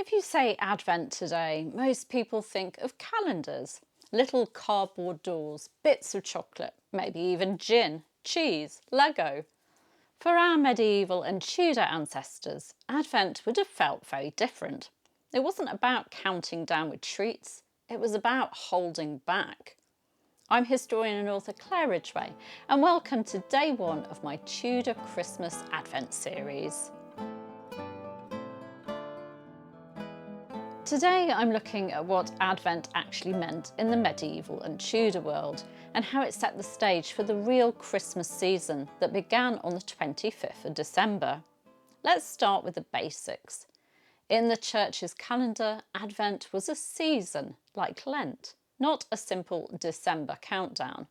If you say Advent today, most people think of calendars, little cardboard doors, bits of chocolate, maybe even gin, cheese, Lego. For our medieval and Tudor ancestors, Advent would have felt very different. It wasn't about counting down with treats, it was about holding back. I'm historian and author Claire Ridgway, and welcome to day one of my Tudor Christmas Advent series. Today I'm looking at what Advent actually meant in the medieval and Tudor world and how it set the stage for the real Christmas season that began on the 25th of December. Let's start with the basics. In the church's calendar, Advent was a season like Lent, not a simple December countdown.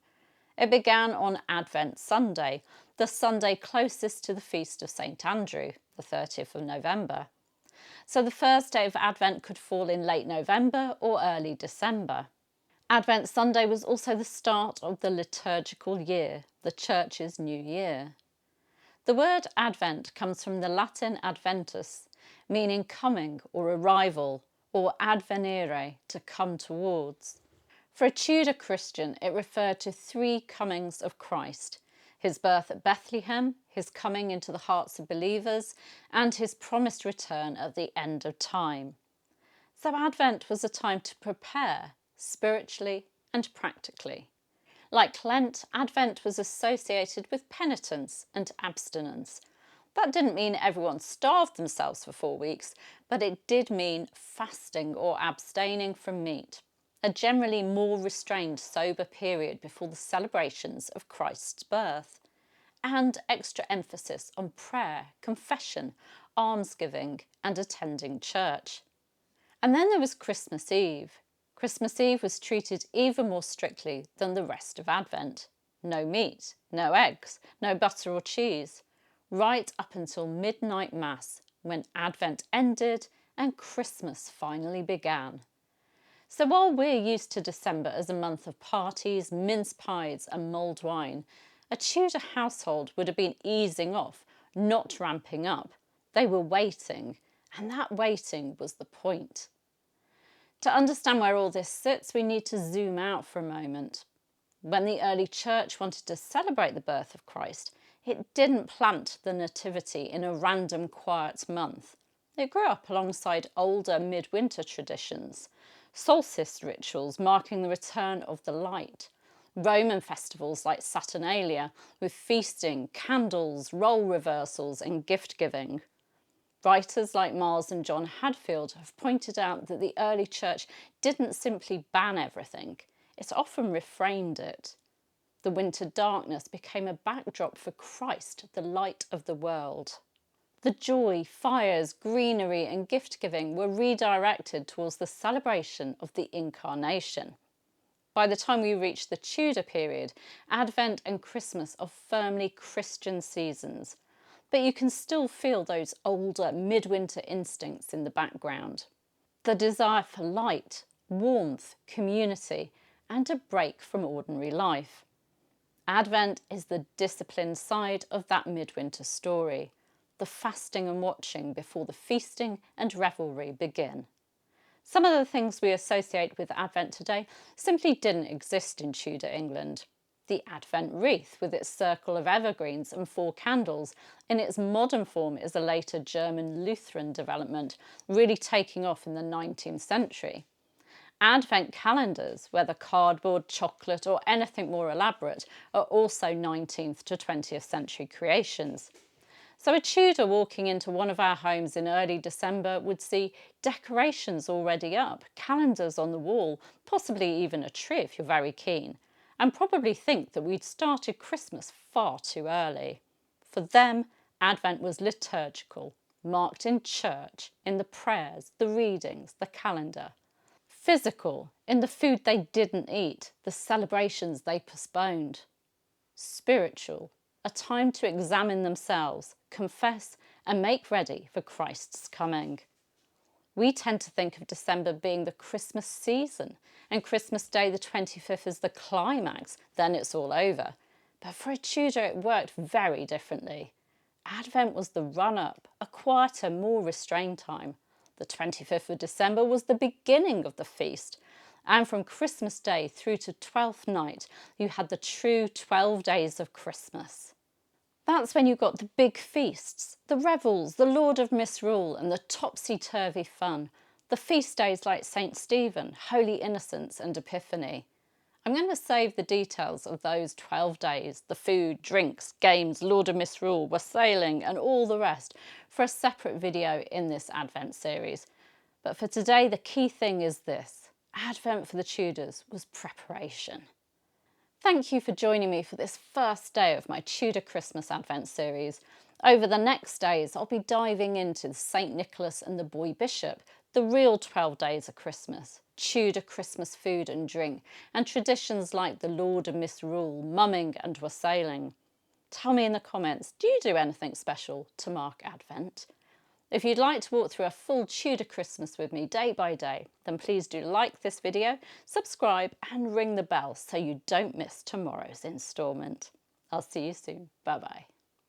It began on Advent Sunday, the Sunday closest to the feast of St Andrew, the 30th of November. So the first day of Advent could fall in late November or early December. Advent Sunday was also the start of the liturgical year, the Church's new year. The word Advent comes from the Latin adventus, meaning coming or arrival, or advenire, to come towards. For a Tudor Christian, it referred to three comings of Christ: his birth at Bethlehem, his coming into the hearts of believers, and his promised return at the end of time. So Advent was a time to prepare, spiritually and practically. Like Lent, Advent was associated with penitence and abstinence. That didn't mean everyone starved themselves for 4 weeks, but it did mean fasting or abstaining from meat, a generally more restrained, sober period before the celebrations of Christ's birth, and extra emphasis on prayer, confession, almsgiving, and attending church. And then there was Christmas Eve. Christmas Eve was treated even more strictly than the rest of Advent. No meat, no eggs, no butter or cheese, right up until midnight mass, when Advent ended and Christmas finally began. So while we're used to December as a month of parties, mince pies and mulled wine, a Tudor household would have been easing off, not ramping up. They were waiting, and that waiting was the point. To understand where all this sits, we need to zoom out for a moment. When the early church wanted to celebrate the birth of Christ, it didn't plant the nativity in a random quiet month. It grew up alongside older midwinter traditions, solstice rituals marking the return of the light, Roman festivals like Saturnalia with feasting, candles, role reversals and gift-giving. Writers like Miles and John Hadfield have pointed out that the early church didn't simply ban everything, it often reframed it. The winter darkness became a backdrop for Christ, the light of the world. The joy, fires, greenery and gift-giving were redirected towards the celebration of the Incarnation. By the time we reach the Tudor period, Advent and Christmas are firmly Christian seasons, but you can still feel those older midwinter instincts in the background. The desire for light, warmth, community, and a break from ordinary life. Advent is the disciplined side of that midwinter story, the fasting and watching before the feasting and revelry begin. Some of the things we associate with Advent today simply didn't exist in Tudor England. The Advent wreath, with its circle of evergreens and 4 candles, in its modern form is a later German Lutheran development, really taking off in the 19th century. Advent calendars, whether cardboard, chocolate or anything more elaborate, are also 19th to 20th century creations. So a Tudor walking into one of our homes in early December would see decorations already up, calendars on the wall, possibly even a tree if you're very keen, and probably think that we'd started Christmas far too early. For them, Advent was liturgical, marked in church, in the prayers, the readings, the calendar. Physical, in the food they didn't eat, the celebrations they postponed. Spiritual, a time to examine themselves, confess and make ready for Christ's coming. We tend to think of December being the Christmas season and Christmas Day the 25th is the climax, then it's all over. But for a Tudor it worked very differently. Advent was the run-up, a quieter, more restrained time. The 25th of December was the beginning of the feast. And from Christmas Day through to Twelfth Night, you had the true 12 days of Christmas. That's when you got the big feasts, the revels, the Lord of Misrule and the topsy-turvy fun, the feast days like St. Stephen, Holy Innocents and Epiphany. I'm going to save the details of those 12 days, the food, drinks, games, Lord of Misrule, wassailing and all the rest for a separate video in this Advent series. But for today, the key thing is this: Advent for the Tudors was preparation. Thank you for joining me for this first day of my Tudor Christmas Advent series. Over the next days, I'll be diving into St. Nicholas and the Boy Bishop, the real 12 days of Christmas, Tudor Christmas food and drink, and traditions like the Lord of Misrule, mumming and wassailing. Tell me in the comments, do you do anything special to mark Advent? If you'd like to walk through a full Tudor Christmas with me day by day, then please do like this video, subscribe and ring the bell so you don't miss tomorrow's instalment. I'll see you soon. Bye bye.